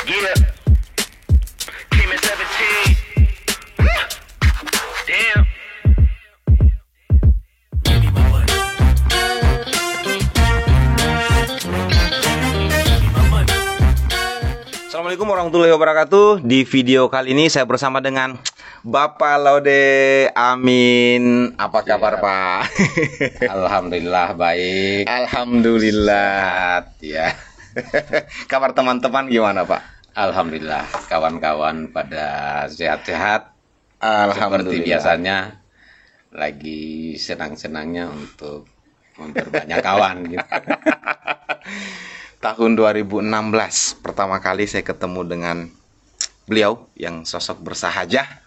Yeah, came in 17. Damn. Assalamualaikum warahmatullahi wabarakatuh. Di video kali ini saya bersama dengan Bapak Laude Amin. Apa kabar, Pak? Alhamdulillah baik. Alhamdulillah. Ya. Kabar teman-teman gimana, Pak? Alhamdulillah kawan-kawan pada sehat-sehat. Seperti Alhamdulillah. biasanya lagi senang-senangnya untuk memperbanyak kawan gitu. Tahun 2016 pertama kali saya ketemu dengan beliau yang sosok bersahaja,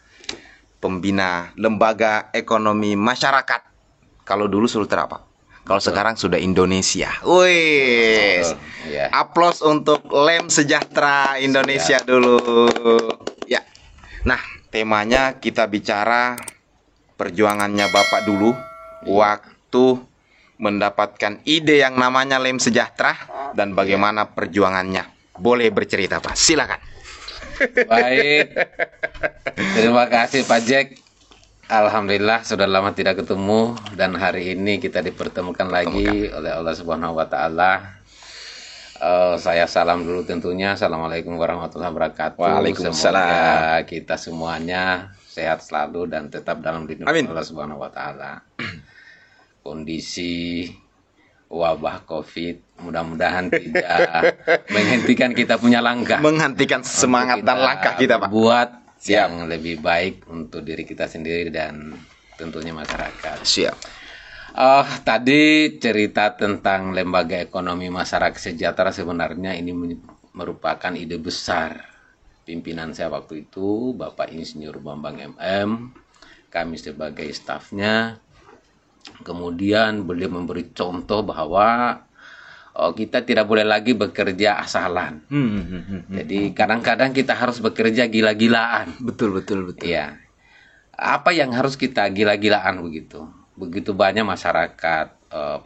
pembina Lembaga Ekonomi Masyarakat. Kalau dulu Sultra, Pak. Kalau sekarang sudah Indonesia. Wih. Ya. Aplaus untuk Lem Sejahtera Indonesia dulu. Ya. Nah, temanya kita bicara perjuangannya Bapak dulu waktu mendapatkan ide yang namanya Lem Sejahtera dan bagaimana perjuangannya. Boleh bercerita, Pak? Silakan. Baik. Terima kasih Pak Jack. Alhamdulillah sudah lama tidak ketemu dan hari ini kita dipertemukan lagi oleh Allah Subhanahu wa taala. Saya salam dulu tentunya. Assalamualaikum warahmatullahi wabarakatuh. Waalaikumsalam. Semoga kita semuanya sehat selalu dan tetap dalam lindungan Amin. Allah Subhanahu wa taala. Kondisi wabah Covid mudah-mudahan tidak menghentikan kita punya langkah. Menghentikan semangat dan langkah kita, Pak. Buat Siap. yang lebih baik untuk diri kita sendiri dan tentunya masyarakat. Siap. Tadi cerita tentang Lembaga Ekonomi Masyarakat Sejahtera sebenarnya ini merupakan ide besar pimpinan saya waktu itu, Bapak Insinyur Bambang MM, kami sebagai stafnya. Kemudian beliau memberi contoh bahwa kita tidak boleh lagi bekerja asalan. Jadi kadang-kadang kita harus bekerja gila-gilaan. Betul. Iya. Apa yang harus kita gila-gilaan begitu? Begitu banyak masyarakat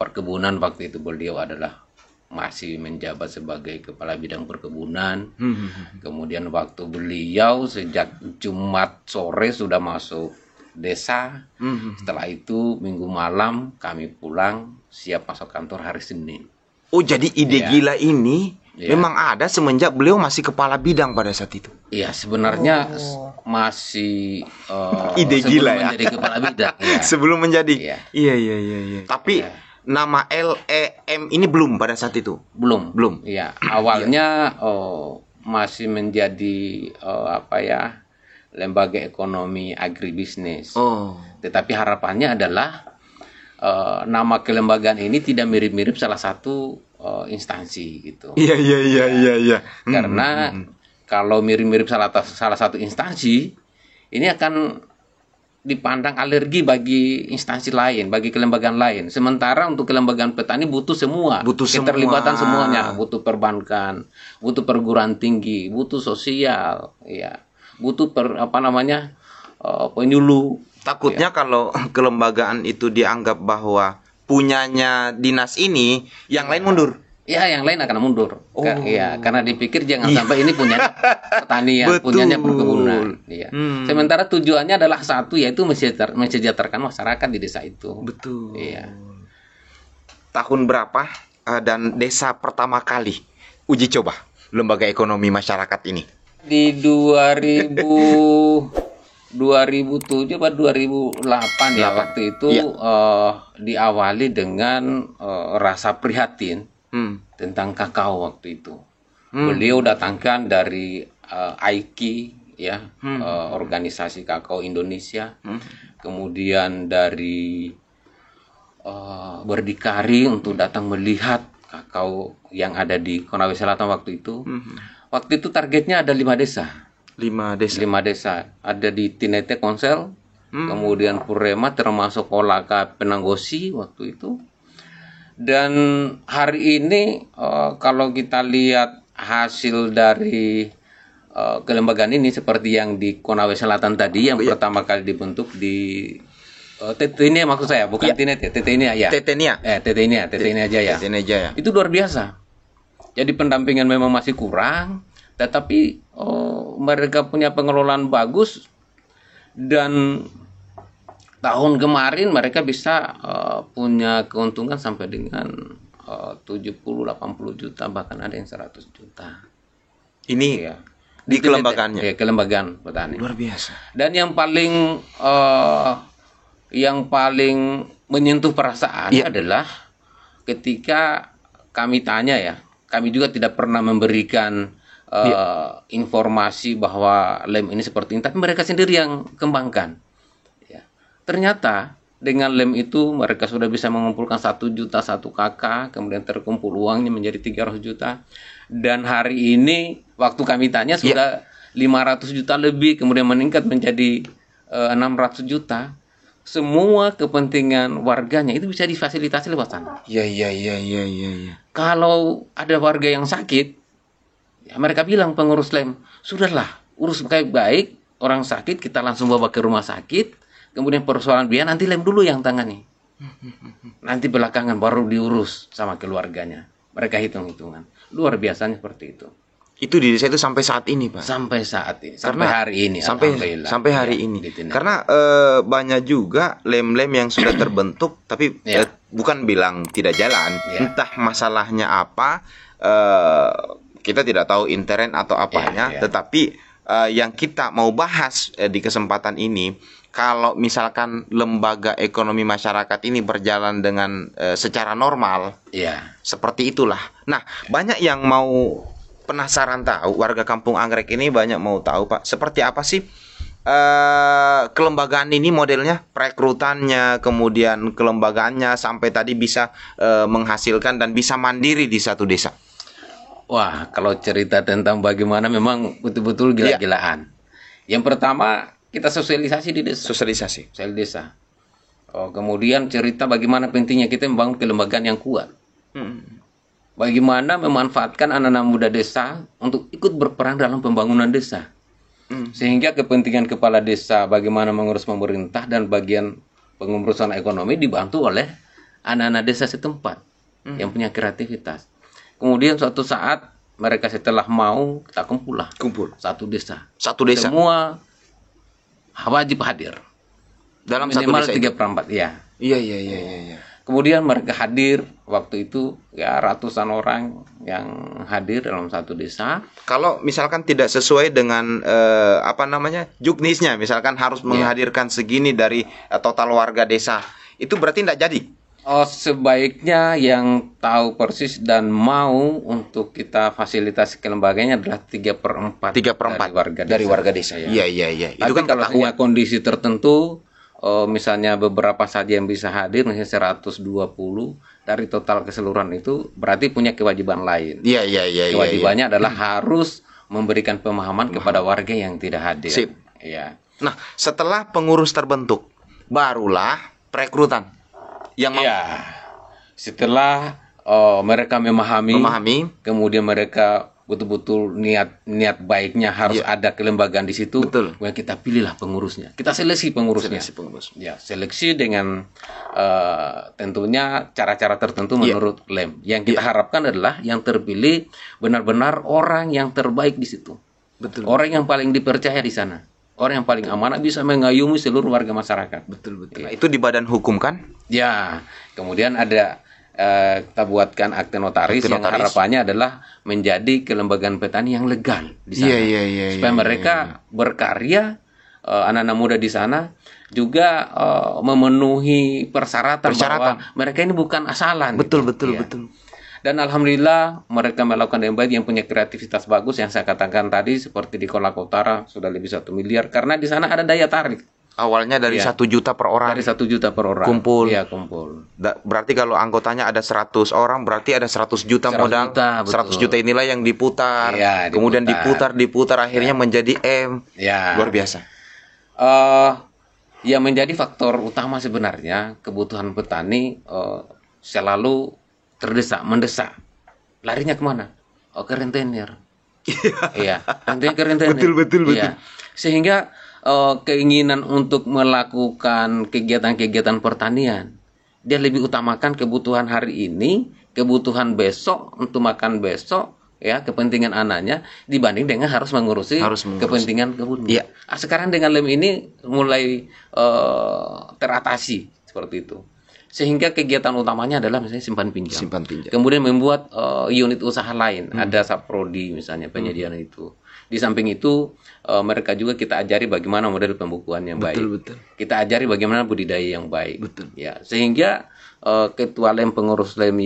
perkebunan waktu itu beliau adalah masih menjabat sebagai kepala bidang perkebunan. Kemudian waktu beliau sejak Jumat sore sudah masuk desa. Setelah itu minggu malam kami pulang siap masuk kantor hari Senin. Oh, jadi ide Iya. gila ini Iya. memang ada semenjak beliau masih kepala bidang pada saat itu. Iya sebenarnya masih Ide sebelum gila ya. menjadi kepala bidang. Ya. Sebelum menjadi. Iya. Iya. Tapi Iya. nama LEM ini belum pada saat itu. Belum. Belum. Iya awalnya masih menjadi Lembaga Ekonomi Agribisnis. Oh. Tetapi harapannya adalah nama kelembagaan ini tidak mirip-mirip salah satu instansi gitu. Iya. Karena kalau mirip-mirip salah satu instansi, ini akan dipandang alergi bagi instansi lain, bagi kelembagaan lain. Sementara untuk kelembagaan petani butuh semua, Butuh keterlibatan semua. semuanya, butuh perbankan, butuh perguruan tinggi, butuh sosial, ya, butuh penyuluh. Takutnya kalau kelembagaan itu dianggap bahwa punyanya dinas ini, yang lain mundur. Ya, yang lain akan mundur. Oh. Ya, karena dipikir jangan sampai ini punya pertanian, Betul. punyanya perkebunan. Ya. Hmm. Sementara tujuannya adalah satu, yaitu mensejahterakan masyarakat di desa itu. Betul. Iya. Tahun berapa dan desa pertama kali uji coba Lembaga Ekonomi Masyarakat ini? Di 2007 atau 2008 ya waktu itu Iya. diawali dengan rasa prihatin tentang kakao waktu itu. Beliau datangkan dari AIKI ya, organisasi kakao Indonesia. Kemudian dari Berdikari untuk datang melihat kakao yang ada di Konawe Selatan waktu itu. Waktu itu targetnya ada 5 desa. 5 desa. 5 desa. Ada di Tinete Konsel, kemudian Purema termasuk Kolaka Penanggosi waktu itu. Dan hari ini kalau kita lihat hasil dari kelembagaan ini seperti yang di Konawe Selatan tadi yang pertama kali dibentuk di Tetenia maksud saya, bukan Tinet ya, Tetenia ya. Tetenia. Tetenia aja ya. Tetenia Jaya. Itu luar biasa. Jadi pendampingan memang masih kurang, tetapi mereka punya pengelolaan bagus, dan tahun kemarin mereka bisa punya keuntungan sampai dengan 70-80 juta, bahkan ada yang 100 juta. Ini Ya. di kelembagaannya. Ya, kelembagaan petani. Luar biasa. Dan yang paling menyentuh perasaan Iya. adalah ketika kami tanya, ya, kami juga tidak pernah memberikan informasi bahwa lem ini seperti ini, tapi mereka sendiri yang kembangkan. Ya. Ternyata dengan lem itu mereka sudah bisa mengumpulkan 1 juta 1 kakak, kemudian terkumpul uangnya menjadi 300 juta. Dan hari ini waktu kami tanya sudah 500 juta lebih, kemudian meningkat menjadi 600 juta. Semua kepentingan warganya itu bisa difasilitasi lewat sana. Iya. Kalau ada warga yang sakit, ya mereka bilang pengurus lem, sudahlah, urus baik-baik, orang sakit kita langsung bawa ke rumah sakit, kemudian persoalan biaya nanti lem dulu yang tangani. Nanti belakangan baru diurus sama keluarganya. Mereka hitung-hitungan. Luar biasanya seperti itu. Itu di desa itu sampai saat ini, Pak. Sampai saat ini, sampai hari ini. Sampai hari Ya, ini. gitu. Karena banyak juga lem-lem yang sudah terbentuk tapi Ya. bukan bilang tidak jalan. Ya. Entah masalahnya apa, kita tidak tahu intern atau apanya, Ya. tetapi yang kita mau bahas di kesempatan ini, kalau misalkan lembaga ekonomi masyarakat ini berjalan dengan secara normal, Ya. seperti itulah. Nah, banyak yang mau penasaran tahu, warga Kampung Anggrek ini banyak mau tahu, Pak, seperti apa sih kelembagaan ini modelnya, perekrutannya, kemudian kelembagaannya sampai tadi bisa menghasilkan dan bisa mandiri di satu desa. Wah, kalau cerita tentang bagaimana memang betul-betul gila-gilaan. Yang pertama, kita sosialisasi di desa. Sosialisasi. Sel desa. Kemudian cerita bagaimana pentingnya kita membangun kelembagaan yang kuat. Bagaimana memanfaatkan anak-anak muda desa untuk ikut berperan dalam pembangunan desa. Sehingga kepentingan kepala desa bagaimana mengurus pemerintah dan bagian pengurusan ekonomi dibantu oleh anak-anak desa setempat yang punya kreativitas. Kemudian suatu saat mereka setelah mau, kita kumpul. Satu desa. Semua wajib hadir. Dalam satu Minimal desa 3/4, ya. Iya. Kemudian mereka hadir waktu itu, ya, ratusan orang yang hadir dalam satu desa. Kalau misalkan tidak sesuai dengan juknisnya, misalkan harus menghadirkan segini dari total warga desa, itu berarti tidak jadi. Sebaiknya yang tahu persis dan mau untuk kita fasilitasi kelembagaannya adalah 3/4 dari warga desa. Ya. Iya. Tapi Itu kan kalau ketahuan. punya kondisi tertentu, misalnya beberapa saja yang bisa hadir, misalnya 120 dari total keseluruhan itu, berarti punya kewajiban lain. Iya. Kewajibannya adalah harus memberikan pemahaman kepada warga yang tidak hadir. Sip. Ya. Nah, setelah pengurus terbentuk, barulah perekrutan. Yang Ya. Setelah mereka memahami, kemudian mereka betul-betul niat baiknya harus ada kelembagaan di situ. Betul. Kemudian kita pilihlah pengurusnya. Kita seleksi pengurusnya. Ya, seleksi dengan tentunya cara-cara tertentu menurut lem. Yang kita harapkan adalah yang terpilih benar-benar orang yang terbaik di situ. Betul. Orang yang paling dipercaya di sana. Orang yang paling amanah, bisa mengayomi seluruh warga masyarakat. Betul. Nah, itu di badan hukum kan? Ya, kemudian ada kita buatkan akte notaris yang harapannya adalah menjadi kelembagaan petani yang legal di sana. Supaya mereka berkarya, anak-anak muda di sana juga memenuhi persyaratan bahwa mereka ini bukan asalan. Betul. Dan alhamdulillah mereka melakukan yang baik, yang punya kreativitas bagus, yang saya katakan tadi seperti di Kolaka Utara sudah lebih 1 miliar karena di sana ada daya tarik. Awalnya dari 1 juta per orang. Dari 1 juta per orang. Kumpul. Iya, kumpul. Berarti kalau anggotanya ada 100 orang, berarti ada 100 juta 100 modal. juta, 100 juta inilah yang diputar. Iya, kemudian diputar akhirnya menjadi M. Ya. Luar biasa. Yang menjadi faktor utama sebenarnya kebutuhan petani selalu mendesak. Larinya kemana? Ke rentenir. Iya, ke rentenir. Betul. Iya. Sehingga keinginan untuk melakukan kegiatan-kegiatan pertanian, dia lebih utamakan kebutuhan hari ini, kebutuhan besok untuk makan besok, ya kepentingan anaknya dibanding dengan harus mengurusi kepentingan kebunnya. Iya. Sekarang dengan lem ini mulai teratasi seperti itu. Sehingga kegiatan utamanya adalah misalnya simpan pinjam. Simpan pinjam. Kemudian membuat unit usaha lain, ada saprodi misalnya penyediaan itu. Di samping itu mereka juga kita ajari bagaimana model pembukuan yang baik. Betul. Kita ajari bagaimana budidaya yang baik. Betul. Ya, sehingga ketua lem, pengurus lem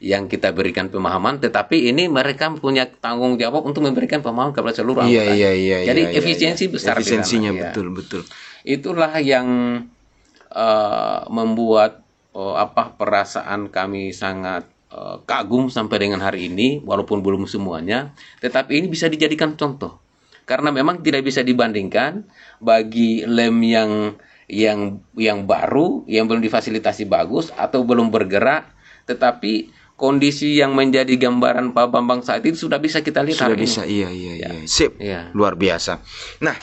yang kita berikan pemahaman, tetapi ini mereka punya tanggung jawab untuk memberikan pemahaman kepada seluruh anggota. Jadi efisiensi besar. Efisiensinya di sana, betul. Itulah yang membuat perasaan kami sangat kagum sampai dengan hari ini, walaupun belum semuanya, tetapi ini bisa dijadikan contoh. Karena memang tidak bisa dibandingkan bagi lem yang baru, yang belum difasilitasi bagus atau belum bergerak, tetapi kondisi yang menjadi gambaran Pak Bambang saat itu sudah bisa kita lihat Sudah hari bisa, ini. iya. Sip, luar biasa. Nah,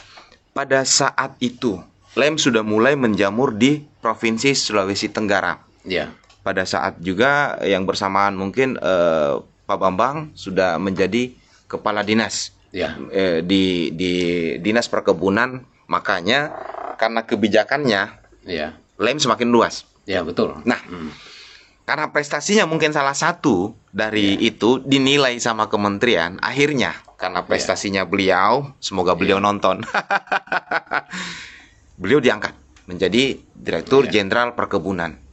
pada saat itu lem sudah mulai menjamur di Provinsi Sulawesi Tenggara. Ya. Pada saat juga yang bersamaan mungkin Pak Bambang sudah menjadi kepala dinas di dinas perkebunan. Makanya karena kebijakannya, lem semakin luas. Ya, betul. Nah, karena prestasinya mungkin salah satu dari itu dinilai sama kementerian, akhirnya karena prestasinya beliau, semoga beliau nonton. Beliau diangkat menjadi Direktur Jenderal Perkebunan.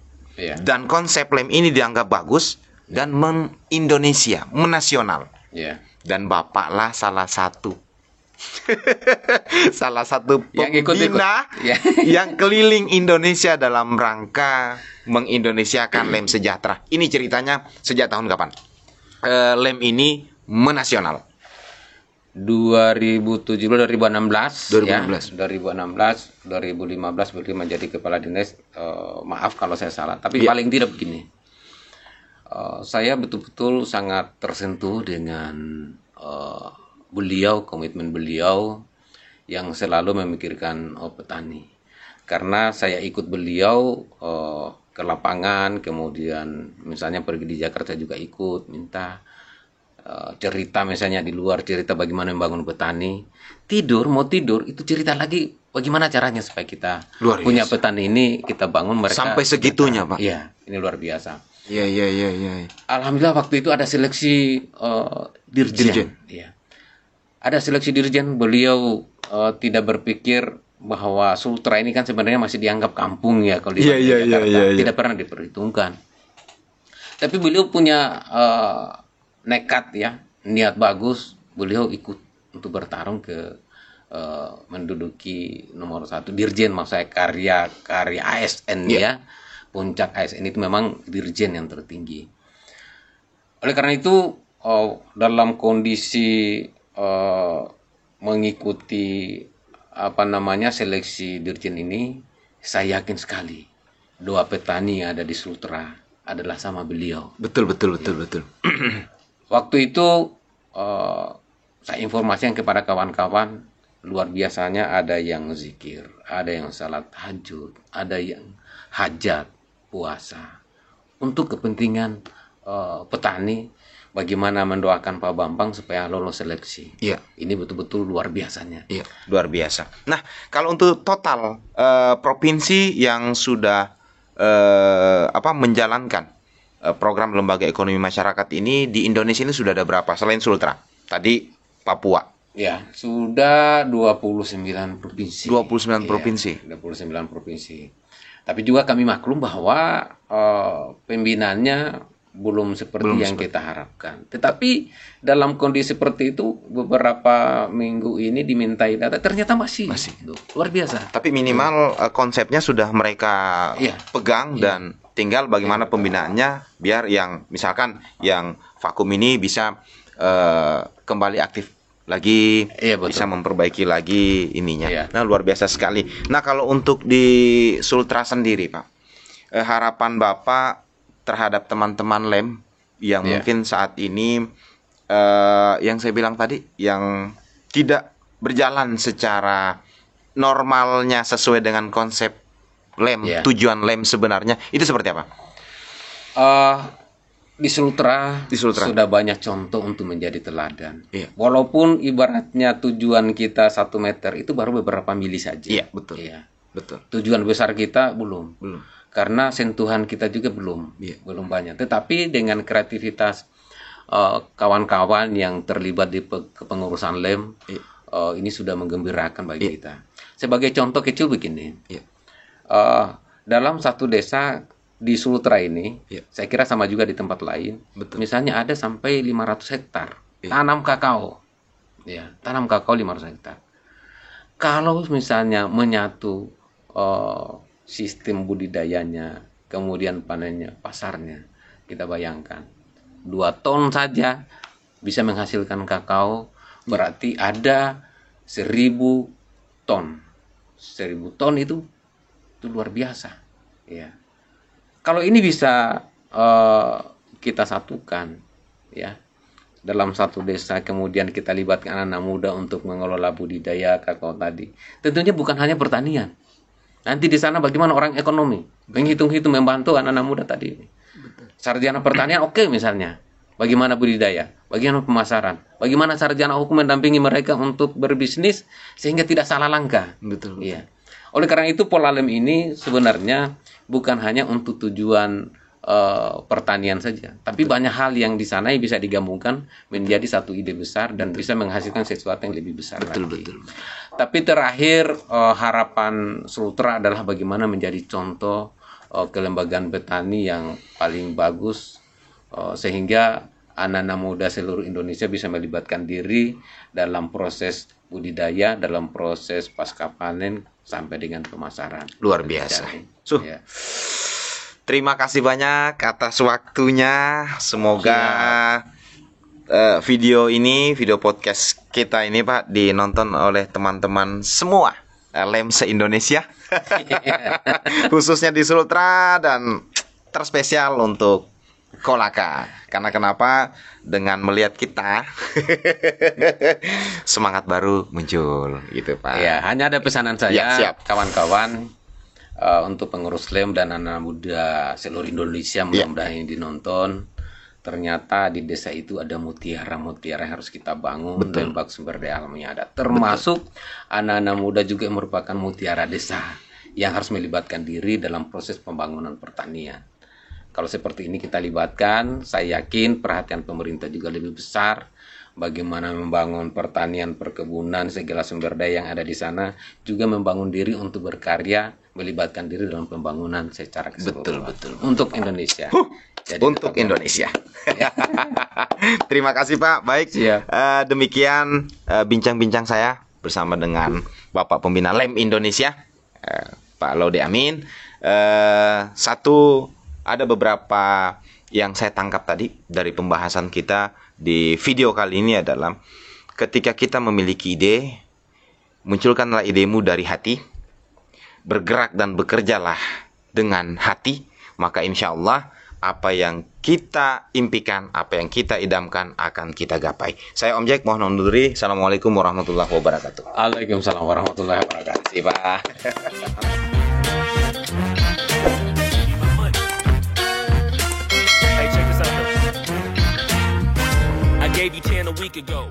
Dan konsep lem ini dianggap bagus dan men-Indonesia, menasional. Dan Bapaklah salah satu pembina yang keliling Indonesia dalam rangka mengindonesiakan lem sejahtera. Ini ceritanya sejak tahun kapan? Lem ini menasional. 2016 ya, 2015 beliau menjadi kepala dinas. Maaf kalau saya salah, tapi paling tidak begini, saya betul-betul sangat tersentuh dengan beliau, komitmen beliau yang selalu memikirkan petani. Karena saya ikut beliau ke lapangan, kemudian misalnya pergi di Jakarta juga ikut minta cerita, misalnya di luar cerita bagaimana membangun petani. Mau tidur itu cerita lagi bagaimana caranya supaya kita punya petani ini, kita bangun mereka sampai segitunya, Pak. Iya, ini luar biasa. Iya. Alhamdulillah waktu itu ada seleksi dirjen. Iya. Ada seleksi dirjen, beliau tidak berpikir bahwa Sultra ini kan sebenarnya masih dianggap kampung ya kalau di Jakarta. Tidak pernah diperhitungkan. Tapi beliau punya nekat ya, niat bagus, beliau ikut untuk bertarung ke menduduki nomor 1 dirjen, maksud saya karya ASN ya. Puncak ASN itu memang dirjen yang tertinggi. Oleh karena itu dalam kondisi mengikuti seleksi dirjen ini, saya yakin sekali doa petani yang ada di Sultra adalah sama beliau. Betul. Waktu itu saya informasikan kepada kawan-kawan, luar biasanya ada yang zikir, ada yang salat tahajud, ada yang hajat, puasa untuk kepentingan petani, bagaimana mendoakan Pak Bambang supaya lolos seleksi. Iya. Ini betul-betul luar biasanya. Iya, luar biasa. Nah, kalau untuk total provinsi yang sudah menjalankan program lembaga ekonomi masyarakat ini di Indonesia ini sudah ada berapa selain Sultra? Tadi Papua. Ya, sudah 29 provinsi. 29 provinsi. 29 provinsi. Tapi juga kami maklum bahwa pembinaannya belum seperti yang kita harapkan. Tetapi dalam kondisi seperti itu, beberapa minggu ini dimintai data, ternyata masih. Luar biasa. Tapi minimal konsepnya sudah mereka pegang dan tinggal bagaimana pembinaannya biar yang misalkan yang vakum ini bisa kembali aktif lagi, bisa memperbaiki lagi ininya. Nah, luar biasa sekali. Nah, kalau untuk di Sultra sendiri, Pak, harapan Bapak terhadap teman-teman lem yang mungkin saat ini yang saya bilang tadi yang tidak berjalan secara normalnya sesuai dengan konsep lem, tujuan lem sebenarnya itu seperti apa? di Sultra, Di Sultra. sudah banyak contoh untuk menjadi teladan. Iya. Walaupun ibaratnya tujuan kita 1 meter itu baru beberapa mili saja. Iya, betul. Iya. Betul. Tujuan besar kita belum. Belum. Karena sentuhan kita juga belum. Iya. Belum banyak. Tetapi dengan kreativitas kawan-kawan yang terlibat di kepengurusan LEM, Iya. ini sudah menggembirakan bagi Iya. kita. Sebagai contoh kecil begini. Iya. Dalam satu desa di Sultra ini, Iya. saya kira sama juga di tempat lain. Betul. Misalnya ada sampai 500 hektar Iya. tanam kakao. Ya, tanam kakao 500 hektar. Kalau misalnya menyatu sistem budidayanya, kemudian panennya, pasarnya, kita bayangkan 2 ton saja bisa menghasilkan kakao, berarti ada 1.000 ton. 1.000 ton itu luar biasa. Ya. Kalau ini bisa kita satukan, ya, dalam satu desa, kemudian kita libatkan anak muda untuk mengelola budidaya kakao tadi. Tentunya bukan hanya pertanian. Nanti di sana bagaimana orang ekonomi, menghitung-hitung, membantu anak-anak muda tadi. Sarjana pertanian oke, misalnya. Bagaimana budidaya, bagaimana pemasaran, bagaimana sarjana hukum mendampingi mereka untuk berbisnis sehingga tidak salah langkah. Betul. Iya. Oleh karena itu pola LEM ini sebenarnya bukan hanya untuk tujuan pertanian saja, tapi banyak hal yang di sana yang bisa digabungkan menjadi satu ide besar dan bisa menghasilkan sesuatu yang lebih besar Betul, lagi. betul. Tapi terakhir harapan Sultra adalah bagaimana menjadi contoh kelembagaan petani yang paling bagus, sehingga anak-anak muda seluruh Indonesia bisa melibatkan diri dalam proses budidaya, dalam proses pasca panen sampai dengan pemasaran. Luar biasa. Ya. Terima kasih banyak atas waktunya. Semoga video podcast kita ini, Pak, dinonton oleh teman-teman semua LEM se-Indonesia. Khususnya di Sultra dan terspesial untuk Kolaka. Karena kenapa? Dengan melihat kita semangat baru muncul gitu, Pak. Ya, hanya ada pesanan saya, Ya, siap. kawan-kawan, untuk pengurus LEM dan anak muda seluruh Indonesia, mudah-mudahan ini dinonton. Ternyata di desa itu ada mutiara-mutiara yang harus kita bangun. Lembag sumber daya alamnya ada. Termasuk anak-anak muda juga yang merupakan mutiara desa yang harus melibatkan diri dalam proses pembangunan pertanian. Kalau seperti ini kita libatkan, saya yakin perhatian pemerintah juga lebih besar. Bagaimana membangun pertanian, perkebunan, segala sumber daya yang ada di sana, juga membangun diri untuk berkarya, melibatkan diri dalam pembangunan secara keseluruhan. Betul. Untuk Indonesia. Jadi Untuk tetap Indonesia. Terima kasih, Pak. Baik. Siap. Demikian bincang-bincang saya bersama dengan Bapak Pembina LEM Indonesia, Pak Laude Amin. Ada beberapa yang saya tangkap tadi dari pembahasan kita di video kali ini adalah ketika kita memiliki ide, munculkanlah idemu dari hati, bergerak dan bekerjalah dengan hati, maka insya Allah apa yang kita impikan, apa yang kita idamkan akan kita gapai. Saya Om Jack, mohon undur diri. Assalamualaikum warahmatullahi wabarakatuh. Waalaikumsalam warahmatullahi wabarakatuh. Terima kasih, Pak. Hey, check this out though. I gave you 10 a week ago.